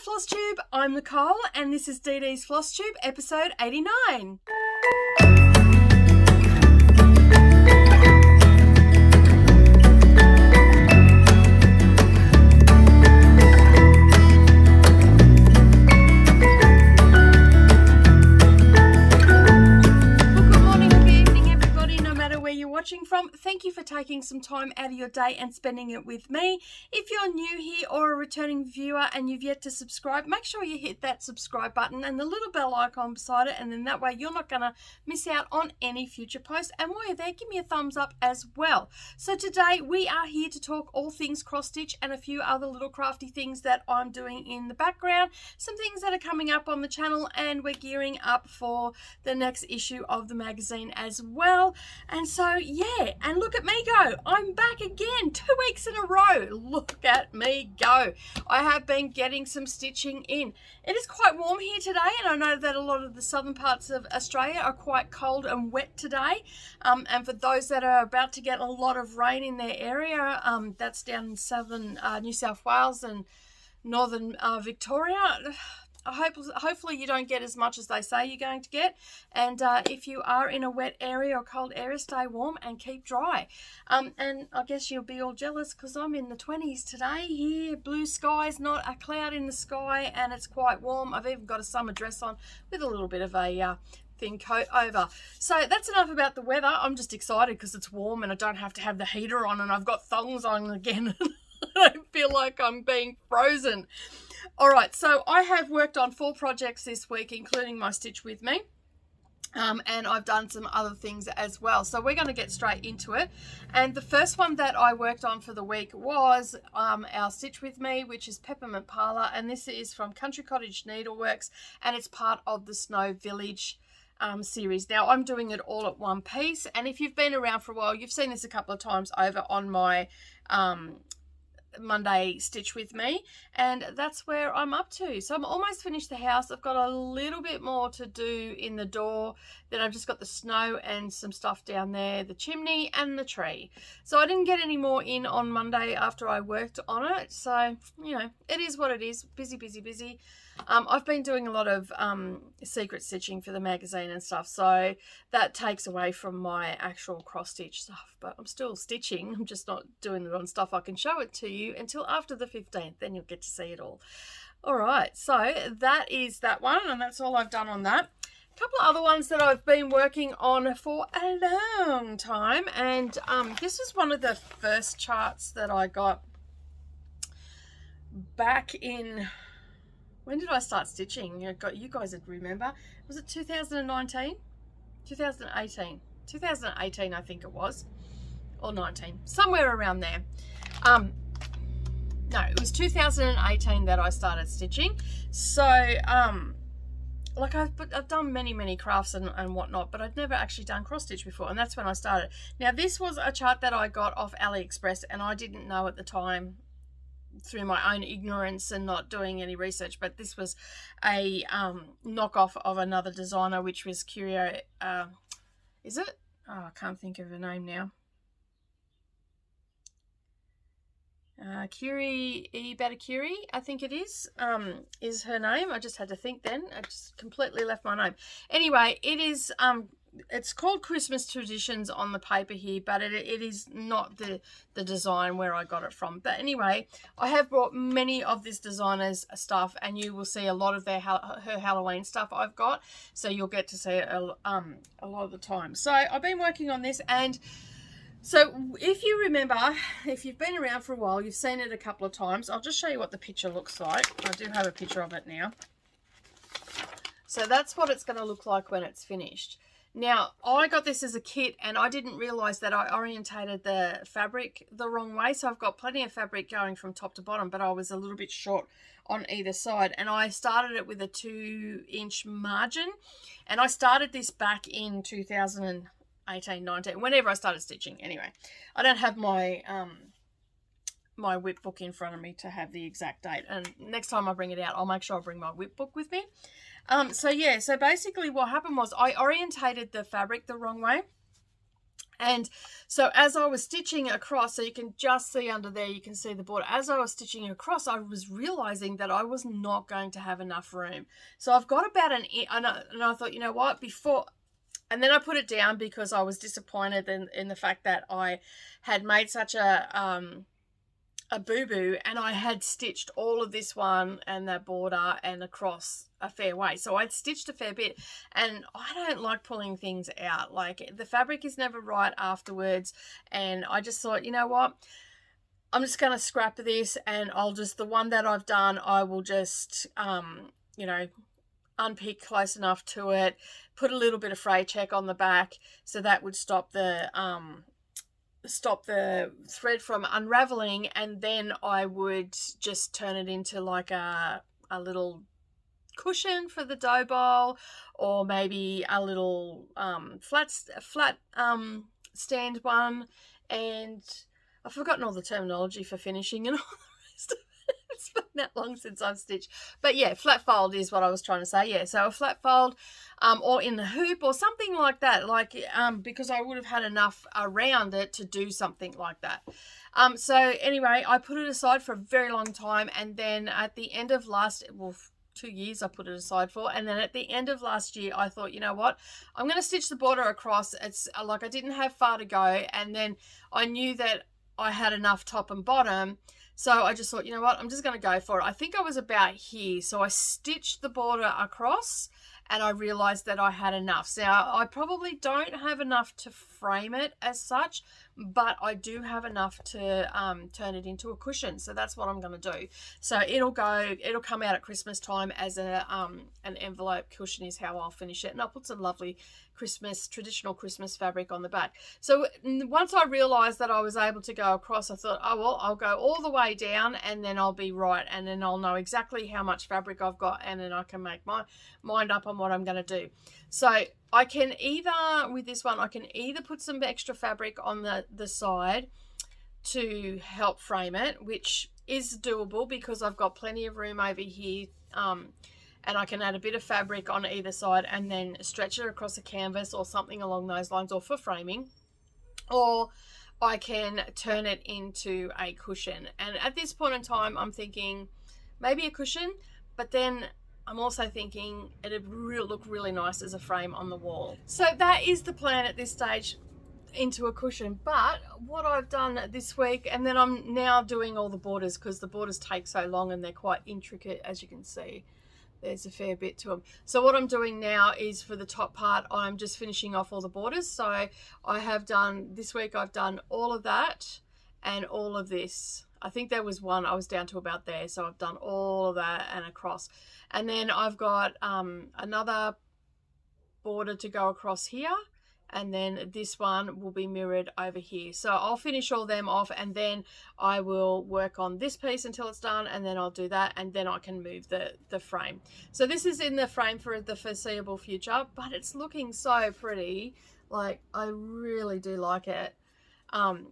FlossTube, I'm Nicole and this is DDs FlossTube episode 89. Watching from. Thank you for taking some time out of your day and spending it with me. If you're new here or a returning viewer and you've yet to subscribe, make sure you hit that subscribe button and the little bell icon beside it, and then that way you're not going to miss out on any future posts. And while you're there, give me a thumbs up as well. So today we are here to talk all things cross stitch and a few other little crafty things that I'm doing in the background, some things that are coming up on the channel, and we're gearing up for the next issue of the magazine as well. And so yeah, and look at me go. I'm back again 2 weeks in a row. Look at me go. I have been getting some stitching in. It is quite warm here today, and I know that a lot of the southern parts of Australia are quite cold and wet today. And for those that are about to get a lot of rain in their area, that's down in southern New South Wales and northern Victoria. Hopefully you don't get as much as they say you're going to get, and if you are in a wet area or cold area, stay warm and keep dry. And I guess you'll be all jealous because I'm in the 20s today here, blue skies, not a cloud in the sky, and it's quite warm. I've even got a summer dress on with a little bit of a thin coat over. So that's enough about the weather. I'm just excited because it's warm and I don't have to have the heater on, and I've got thongs on again. I don't feel like I'm being frozen. All right, so I have worked on 4 projects this week, including my Stitch With Me. And I've done some other things as well. So we're going to get straight into it. And the first one that I worked on for the week was our Stitch With Me, which is Peppermint Parlor. And this is from Country Cottage Needleworks, and it's part of the Snow Village series. Now I'm doing it all at one piece. And if you've been around for a while, you've seen this a couple of times over on my Monday Stitch With Me, and that's where I'm up to. So I'm almost finished the house. I've got a little bit more to do in the door. Then I've just got the snow and some stuff down there, the chimney and the tree. So I didn't get any more in on Monday after I worked on it. So, you know, it is what it is. Busy, busy, busy. I've been doing a lot of secret stitching for the magazine and stuff, so that takes away from my actual cross stitch stuff, but I'm still stitching. I'm just not doing it on stuff I can show it to you until after the 15th, then you'll get to see it all. All right, so that is that one, and that's all I've done on that. A couple of other ones that I've been working on for a long time, and this is one of the first charts that I got back in... When did I start stitching? You guys would remember. Was it 2019? 2018. 2018, I think it was. Or 19. Somewhere around there. No, it was 2018 that I started stitching. So, like I've done many crafts and whatnot, but I'd never actually done cross stitch before, and that's when I started. Now, this was a chart that I got off AliExpress, and I didn't know at the time, through my own ignorance and not doing any research, but this was a knockoff of another designer, which was Ciro. Is it? Oh, I can't think of her name now. Kiri Becket, I think it is her name. I just had to think then. I just completely left my name. Anyway, it is it's called Christmas Traditions on the paper here, but it is not the design where I got it from. But anyway, I have brought many of this designer's stuff, and you will see a lot of her Halloween stuff I've got, so you'll get to see it a lot of the time. So I've been working on this, and so if you remember, if you've been around for a while, you've seen it a couple of times. I'll just show you what the picture looks like. I do have a picture of it now. So that's what it's going to look like when it's finished. Now, I got this as a kit, and I didn't realise that I orientated the fabric the wrong way. So I've got plenty of fabric going from top to bottom, but I was a little bit short on either side. And I started it with a 2-inch margin. And I started this back in 2018, 19, whenever I started stitching. Anyway, I don't have my my whip book in front of me to have the exact date. And next time I bring it out, I'll make sure I bring my whip book with me. So yeah, so basically what happened was I orientated the fabric the wrong way. And so as I was stitching across, so you can just see under there, you can see the border. As I was stitching across, I was realizing that I was not going to have enough room. So I've got about an inch, and I thought, you know what, before, and then I put it down because I was disappointed in the fact that I had made such a boo-boo, and I had stitched all of this one and that border and across a fair way. So I'd stitched a fair bit, and I don't like pulling things out. Like, the fabric is never right afterwards, and I just thought, you know what, I'm just going to scrap this, and I'll just, the one that I've done, I will just, you know, unpick close enough to it, put a little bit of fray check on the back, so that would stop the thread from unraveling, and then I would just turn it into like a little cushion for the dough bowl, or maybe a little flat stand one, and I've forgotten all the terminology for finishing and all the rest of it. It's been that long since I've stitched. But yeah, flat fold is what I was trying to say. Yeah, so a flat fold, or in the hoop or something like that, like because I would have had enough around it to do something like that. So anyway, I put it aside for a very long time, and then at the end of 2 years I put it aside for, and then at the end of last year I thought, you know what, I'm going to stitch the border across. It's like I didn't have far to go, and then I knew that I had enough top and bottom. So I just thought, you know what, I'm just going to go for it. I think I was about here. So I stitched the border across, and I realized that I had enough. So I probably don't have enough to frame it as such, but I do have enough to turn it into a cushion. So that's what I'm going to do. So it'll come out at Christmas time as an envelope cushion is how I'll finish it. And I'll put some lovely traditional Christmas fabric on the back. So once I realized that I was able to go across, I thought, oh well, I'll go all the way down, and then I'll be right, and then I'll know exactly how much fabric I've got, and then I can make my mind up on what I'm going to do. So I can either, with this one, I can either put some extra fabric on the side to help frame it, which is doable because I've got plenty of room over here, and I can add a bit of fabric on either side and then stretch it across a canvas or something along those lines, or for framing, or I can turn it into a cushion. And at this point in time, I'm thinking maybe a cushion, but then I'm also thinking it'd look really nice as a frame on the wall. So that is the plan at this stage, into a cushion. But what I've done this week, and then I'm now doing all the borders because the borders take so long and they're quite intricate, as you can see. There's a fair bit to them. So what I'm doing now is, for the top part, I'm just finishing off all the borders. So I have done, this week I've done all of that and all of this. I think there was one, I was down to about there. So I've done all of that and across. And then I've got another border to go across here. And then this one will be mirrored over here. So I'll finish all them off, and then I will work on this piece until it's done, and then I'll do that, and then I can move the frame. So this is in the frame for the foreseeable future, but it's looking so pretty. Like, I really do like it.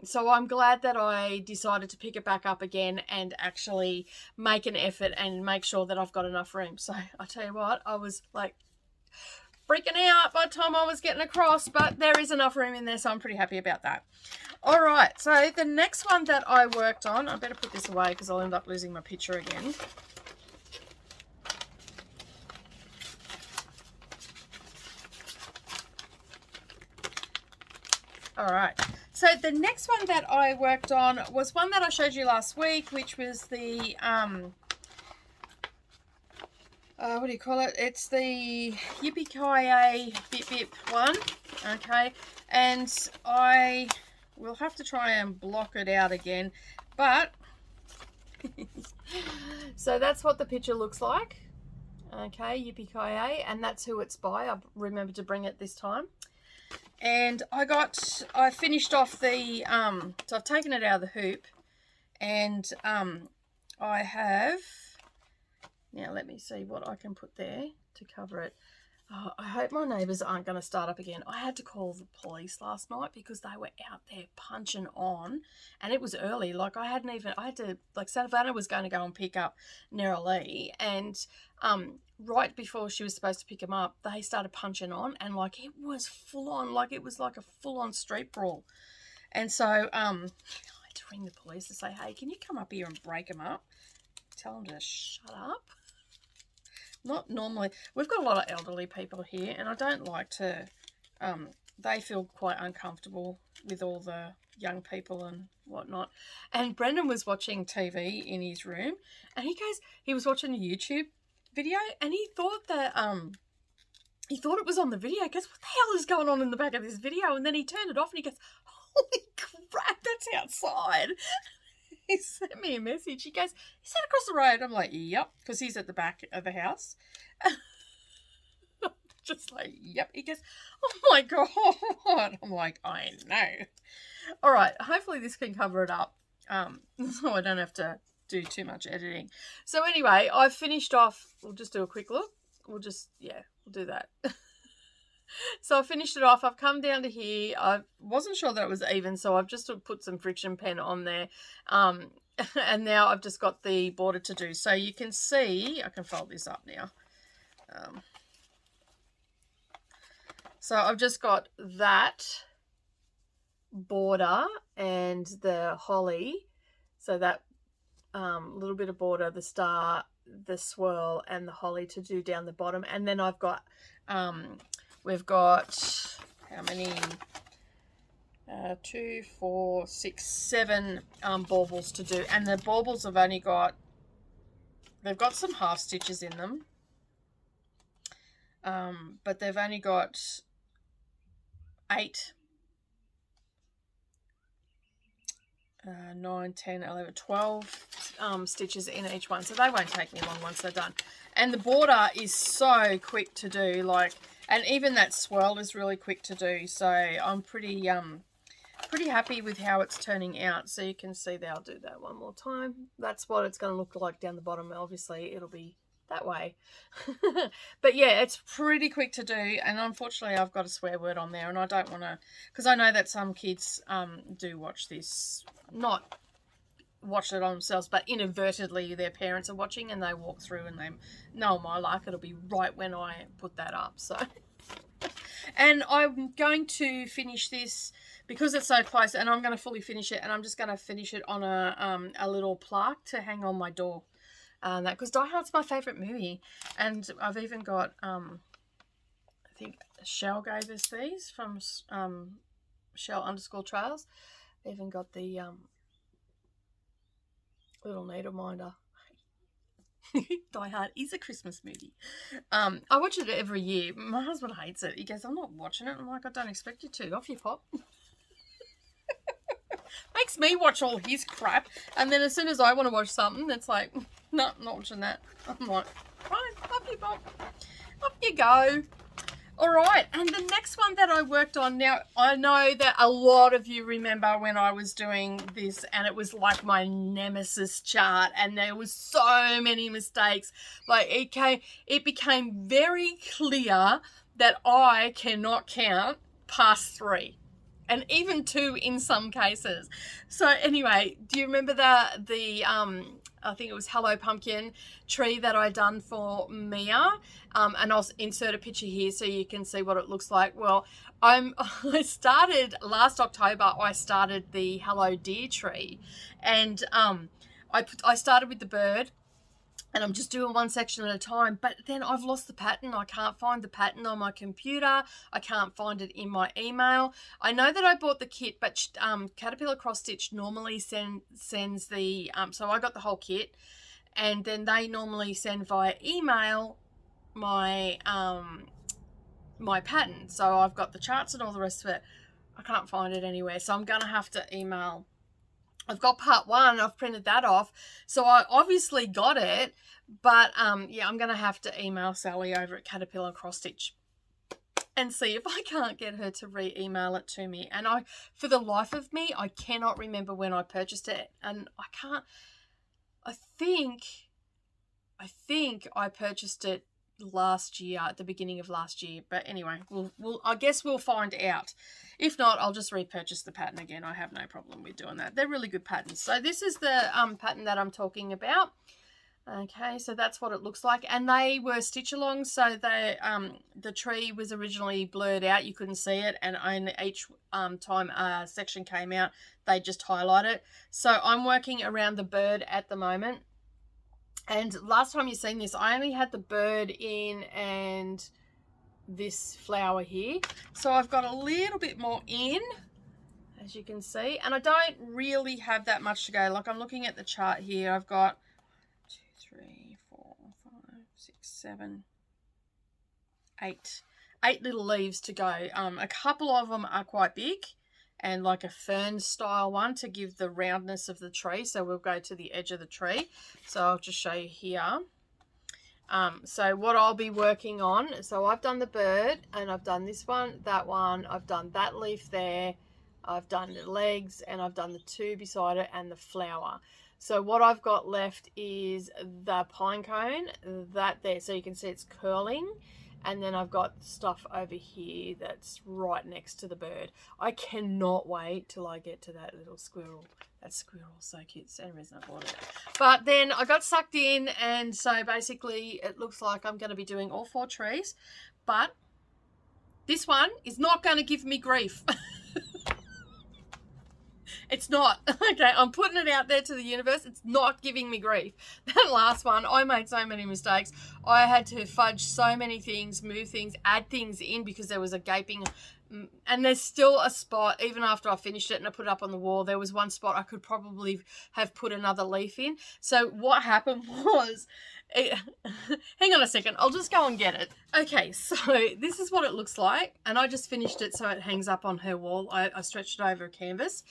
So I'm glad that I decided to pick it back up again and actually make an effort and make sure that I've got enough room. So I tell you what, I was like freaking out by the time I was getting across, but there is enough room in there, so I'm pretty happy about that. All right, so the next one that I worked on, I better put this away because I'll end up losing my picture again. All right, so the next one that I worked on was one that I showed you last week, which was the what do you call it? It's the Yippee-ki-yay Bip Bip one, okay? And I will have to try and block it out again, but so that's what the picture looks like, okay? Yippee-ki-yay, and that's who it's by. I've remembered to bring it this time. And I finished off the, so I've taken it out of the hoop, and I have, now let me see what I can put there to cover it. Oh, I hope my neighbours aren't going to start up again. I had to call the police last night because they were out there punching on, and it was early. Like, I had to, like, Savannah was going to go and pick up Neeralee, and right before she was supposed to pick him up, they started punching on, and, like, it was full on, like, it was like a full-on street brawl. And so I had to ring the police to say, hey, can you come up here and break them up? Tell them to shut up. Not normally. We've got a lot of elderly people here, and I don't like to, they feel quite uncomfortable with all the young people and whatnot. And Brendan was watching TV in his room, and he was watching a YouTube video, and he thought that, he thought it was on the video. He goes, what the hell is going on in the back of this video? And then he turned it off, and he goes, holy crap, that's outside. He sent me a message. He goes, is that across the road? I'm like, yep, because he's at the back of the house. Just like, yep. He goes, oh my God. I'm like, I know. All right, hopefully this can cover it up, so I don't have to do too much editing. So anyway, I've finished off. We'll just do a quick look. We'll do that. So I finished it off. I've come down to here. I wasn't sure that it was even, so I've just put some friction pen on there. And now I've just got the border to do. So you can see, I can fold this up now. So I've just got that border and the holly. So that little bit of border, the star, the swirl, and the holly to do down the bottom. And then I've got... we've got how many? 2, 4, 6, 7 baubles to do, and the baubles have only got, they've got some half stitches in them, but they've only got 8, 9, 10, 11, 12 stitches in each one, so they won't take me long once they're done. And the border is so quick to do, like, and even that swirl is really quick to do, so I'm pretty happy with how it's turning out. So you can see that. I'll do that one more time. That's what it's going to look like down the bottom. Obviously it'll be that way. But yeah, it's pretty quick to do, and unfortunately I've got a swear word on there, and I don't want to, because I know that some kids do watch this, not watch it on themselves, but inadvertently their parents are watching, and they walk through and they know my life. It'll be right when I put that up. So and I'm going to finish this because it's so close, and I'm going to fully finish it, and I'm just going to finish it on a little plaque to hang on my door. That, because Die Hard's my favourite movie, and I've even got I think Shell gave us these from Shell_Trails. I've even got the little needle minder. Die Hard is a Christmas movie. I watch it every year. My husband hates it. He goes, I'm not watching it. I'm like, I don't expect you to. Off you pop. Makes me watch all his crap, and then as soon as I want to watch something, it's like, no, I'm not watching that. I'm like, fine, off you pop. Off you go. All right, and the next one that I worked on, now I know that a lot of you remember when I was doing this, and it was like my nemesis chart, and there was so many mistakes. Like it became very clear that I cannot count past 3. And even 2 in some cases. So anyway, do you remember the I think it was Hello Pumpkin tree that I done for Mia? And I'll insert a picture here so you can see what it looks like. Well, I started last October. I started the Hello Deer tree, and I started with the bird. And I'm just doing one section at a time, but then I've lost the pattern. I can't find the pattern on my computer. I can't find it in my email. I know that I bought the kit, but Caterpillar Cross Stitch normally sends the, so I got the whole kit, and then they normally send via email my my pattern. So I've got the charts and all the rest of it. I can't find it anywhere, so I'm gonna have to email. I've got part 1, I've printed that off, so I obviously got it, but yeah, I'm going to have to email Sally over at Caterpillar Cross Stitch and see if I can't get her to re-email it to me. And for the life of me, I cannot remember when I purchased it, and I think I purchased it last year, at the beginning of last year. But anyway, I guess we'll find out. If not, I'll just repurchase the pattern again. I have no problem with doing that. They're really good patterns. So this is the pattern that I'm talking about. Okay, so that's what it looks like, and they were stitch alongs, so the tree was originally blurred out, you couldn't see it, and each time a section came out, they just highlight it. So I'm working around the bird at the moment, and last time you seen this, I only had the bird in and this flower here, so I've got a little bit more in, as you can see, and I don't really have that much to go. Like, I'm looking at the chart here, I've got 3, 4, 5, 6, 7, 8 little leaves to go. A couple of them are quite big and like a fern style one to give the roundness of the tree, so we'll go to the edge of the tree. So I'll just show you here. So what I'll be working on, so I've done the bird and I've done this one, I've done that leaf there, I've done the legs, and I've done the two beside it and the flower. So what I've got left is the pine cone, that there, so you can see it's curling, and then I've got stuff over here that's right next to the bird. I cannot wait till I get to that little squirrel. That squirrel's so cute, it's the only reason I bought it. But then I got sucked in, and so basically it looks like I'm going to be doing all 4 trees, but this one is not going to give me grief. It's not. Okay, I'm putting it out there to the universe. It's not giving me grief. That last one, I made so many mistakes. I had to fudge so many things, move things, add things in because there was a gaping, and there's still a spot, even after I finished it and I put it up on the wall, there was one spot I could probably have put another leaf in. So what happened was, hang on a second, I'll just go and get it. Okay, so this is what it looks like, and I just finished it so it hangs up on her wall. I stretched it over a canvas.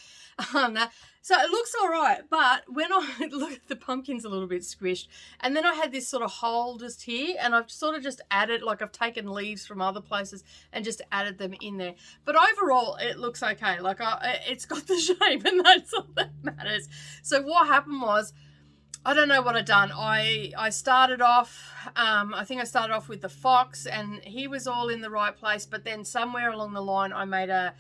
So it looks all right, but when I look at the pumpkin's a little bit squished, and then I had this sort of hole just here, and I've sort of just added, like I've taken leaves from other places and just added them in there. But overall, it looks okay. Like it's got the shape, and that's all that matters. So what happened was, I don't know what I'd done. I started off, I think I started off with the fox, and he was all in the right place, but then somewhere along the line I made a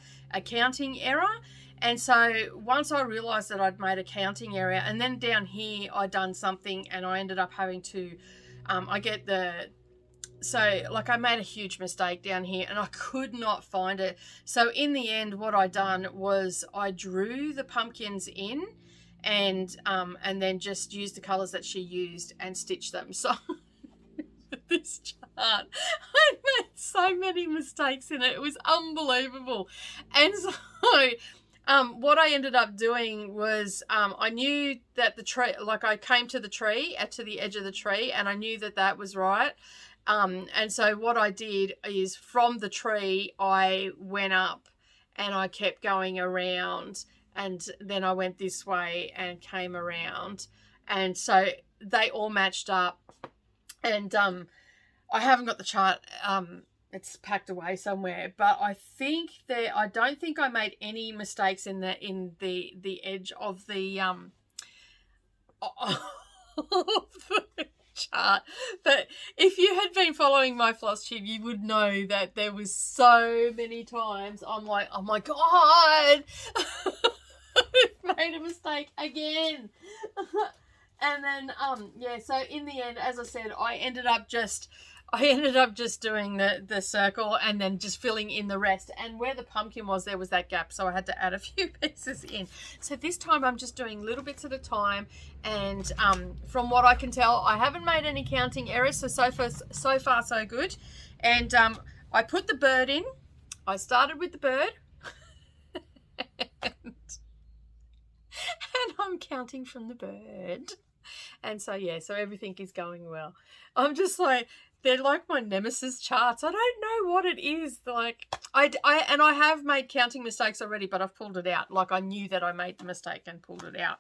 counting error. And so once I realized that I'd made a counting error, and then down here I'd done something, and I ended up having to, so like I made a huge mistake down here and I could not find it. So in the end, what I done was I drew the pumpkins in, and then just used the colors that she used and stitched them. So this chart, I made so many mistakes in it. It was unbelievable. And so what I ended up doing was I knew that the tree, like I came to the tree, to the edge of the tree, and I knew that that was right. And so what I did is from the tree, I went up and I kept going around, and then I went this way and came around. And so they all matched up, and I haven't got the chart, it's packed away somewhere, but I don't think I made any mistakes in the edge of the chart. But if you had been following my FlossTube, you would know that there was so many times I'm like, oh my god, I've made a mistake again. And then yeah, so in the end, as I said, I ended up just doing the circle and then just filling in the rest. And where the pumpkin was, there was that gap, so I had to add a few pieces in. So this time I'm just doing little bits at a time, and from what I can tell, I haven't made any counting errors, so far so good. And I put the bird in. I started with the bird. and I'm counting from the bird. And so yeah, so everything is going well. I'm just like, they're like my nemesis charts. I don't know what it is. Like I have made counting mistakes already, but I've pulled it out. Like I knew that I made the mistake and pulled it out.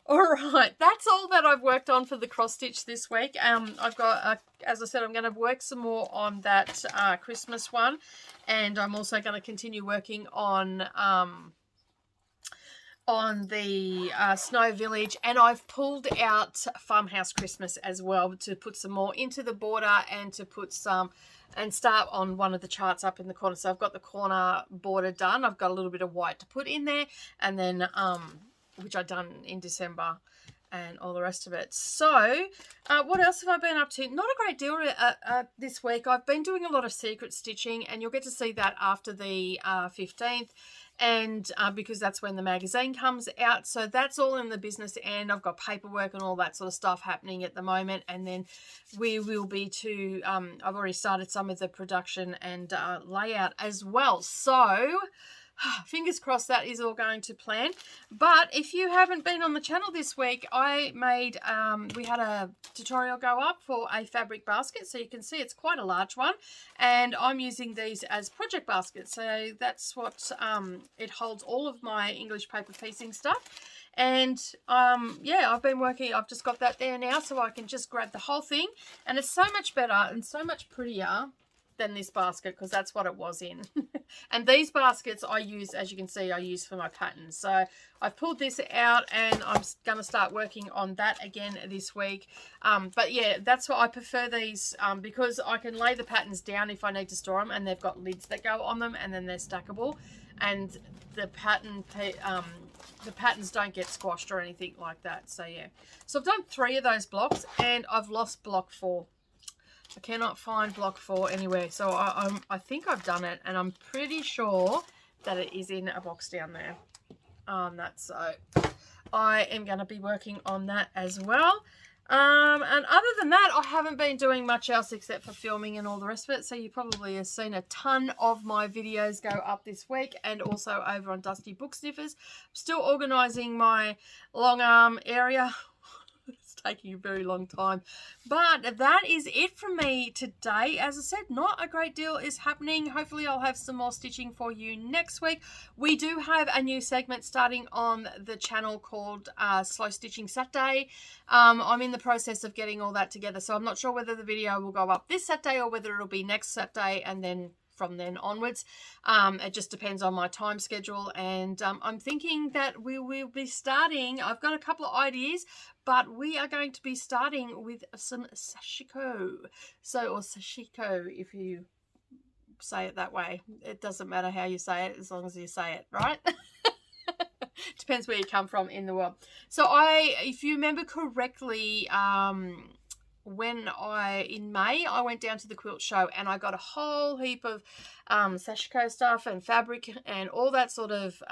All right, that's all that I've worked on for the cross stitch this week. I've got, as I said, I'm going to work some more on that Christmas one, and I'm also going to continue working on on the Snow Village, and I've pulled out Farmhouse Christmas as well to put some more into the border and to put some and start on one of the charts up in the corner. So I've got the corner border done. I've got a little bit of white to put in there, and then which I've done in December and all the rest of it. So what else have I been up to? Not a great deal this week. I've been doing a lot of secret stitching, and you'll get to see that after the 15th. And because that's when the magazine comes out. So that's all in the business end. I've got paperwork and all that sort of stuff happening at the moment. And then we will be to, I've already started some of the production and layout as well. So fingers crossed that is all going to plan. But if you haven't been on the channel this week, I made, we had a tutorial go up for a fabric basket. So you can see it's quite a large one. And I'm using these as project baskets. So that's what, it holds all of my English paper piecing stuff. And yeah, I've just got that there now, so I can just grab the whole thing. And it's so much better and so much prettier than this basket, because that's what it was in. And these baskets I use, as you can see, I use for my patterns. So I've pulled this out and I'm going to start working on that again this week. But yeah, that's why I prefer these, because I can lay the patterns down if I need to store them, and they've got lids that go on them, and then they're stackable, and the patterns don't get squashed or anything like that. So yeah, so I've done 3 of those blocks, and I've lost block 4. I cannot find block 4 anywhere. So I think I've done it, and I'm pretty sure that it is in a box down there. So I am going to be working on that as well. And other than that, I haven't been doing much else except for filming and all the rest of it. So you probably have seen a ton of my videos go up this week, and also over on Dusty Book Sniffers. I'm still organising my long arm area. It's taking a very long time, but that is it from me today. As I said, not a great deal is happening. Hopefully I'll have some more stitching for you next week. We do have a new segment starting on the channel called Slow Stitching Saturday. I'm in the process of getting all that together, so I'm not sure whether the video will go up this Saturday or whether it'll be next Saturday, and then from then onwards. It just depends on my time schedule, and I'm thinking that we will be starting, I've got a couple of ideas, but we are going to be starting with some sashiko. So, or sashiko, if you say it that way. It doesn't matter how you say it, as long as you say it, right? Depends where you come from in the world. So if you remember correctly, in May, I went down to the quilt show, and I got a whole heap of sashiko stuff and fabric and all that sort of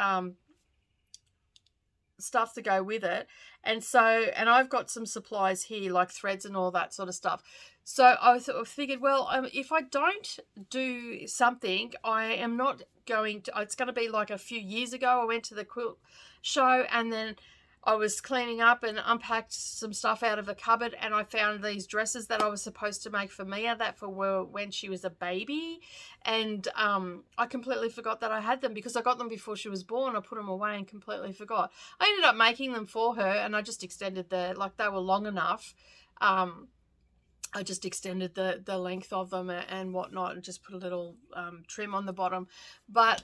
stuff to go with it. And I've got some supplies here, like threads and all that sort of stuff. So I figured, well, if I don't do something, I am not going to, it's going to be like a few years ago, I went to the quilt show, and then I was cleaning up and unpacked some stuff out of a cupboard, and I found these dresses that I was supposed to make for Mia, that for when she was a baby. And I completely forgot that I had them, because I got them before she was born. I put them away and completely forgot. I ended up making them for her, and I just extended they were long enough. I just extended the length of them and whatnot, and just put a little trim on the bottom. But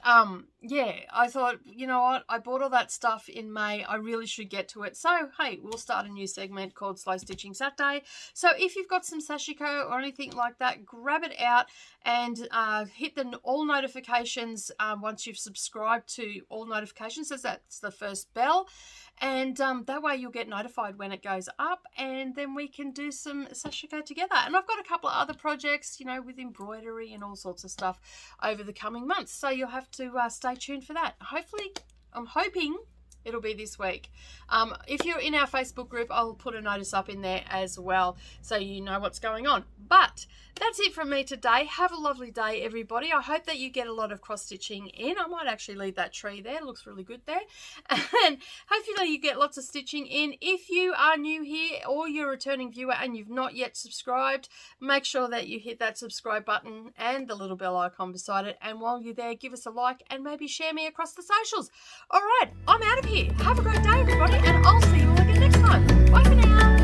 yeah, I thought, you know what, I bought all that stuff in May, I really should get to it. So hey, we'll start a new segment called Slow Stitching Saturday. So if you've got some sashiko or anything like that, grab it out and hit the all notifications once you've subscribed to all notifications, so that's the first bell. And that way you'll get notified when it goes up, and then we can do some sashiko together. And I've got a couple of other projects, you know, with embroidery and all sorts of stuff over the coming months. So you'll have to stay tuned for that. Hopefully, I'm hoping it'll be this week. If you're in our Facebook group, I'll put a notice up in there as well, so you know what's going on. But that's it from me today. Have a lovely day, everybody. I hope that you get a lot of cross stitching in. I might actually leave that tree there. It looks really good there. And hopefully you get lots of stitching in. If you are new here or you're a returning viewer and you've not yet subscribed, make sure that you hit that subscribe button and the little bell icon beside it. And while you're there, give us a like and maybe share me across the socials. All right, I'm out of here. Have a great day, everybody, and I'll see you all again next time. Bye for now.